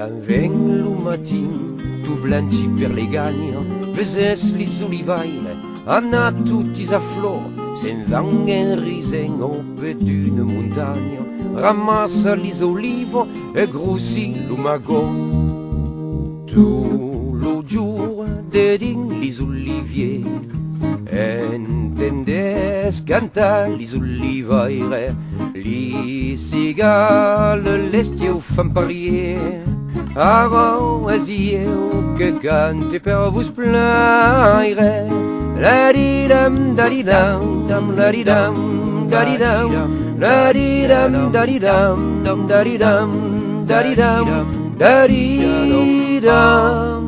Quand veng lo matin, tu blanchi per le gagne, veses li olivaire, anna tutti a flor, se'n van en risen oppe d'une montagne, ramassa li olivo e grossi lo magon. Tu lo giur dedin li olivier, entendes cantar li olivaire, li cigales l'estio fan parier. Avant io che canti per vos plaire, la di dam da di dam dam la di dam da di dam la di dam da di dam dam da di dam da di dam da di dam.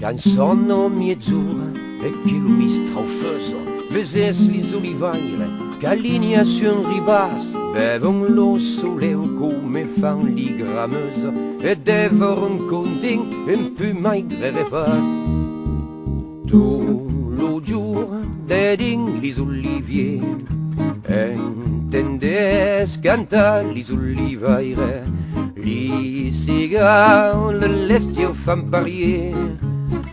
Quand sono mezz'ora e che lo mistraufoso, veses li olivaire, c'allinea su un ribas, bevon lo soleo come fan li grameuse, e devoron contin un peu mai greve pas. Tu lo giur dedin li olivier, entendes cantar li olivaire, li cigales l'estio fan parier.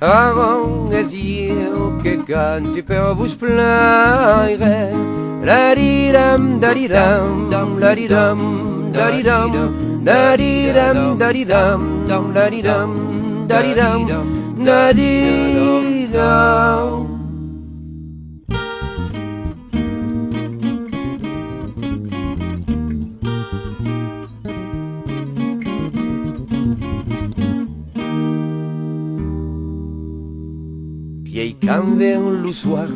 Avant io che canti per vos plaire, la di dam da di dam dam la di dam da di dam da di dam da di dam dam la di dam da di dam da di dam. Ei quand ven lo soir,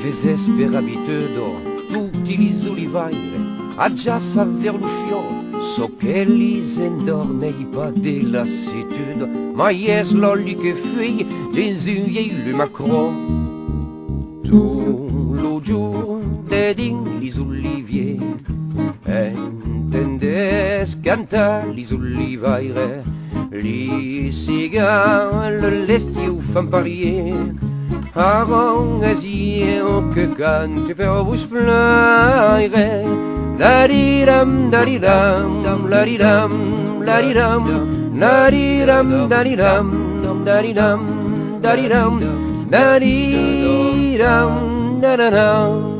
veses per abitudo, tutti li olivaire, a già saver lo fior, so che li s'endornei pas de lassitude, ma yes l'olli che fui, des uiei le macro. Tu lo giur dedin li olivier, entendes cantar li olivaire, li cigales l'estio fan parier. Avant io che canti per vos plaire, la di dam da di dam dam la di dam la di dam la di dam da di dam dam da di dam da di dam da di dam da da dam.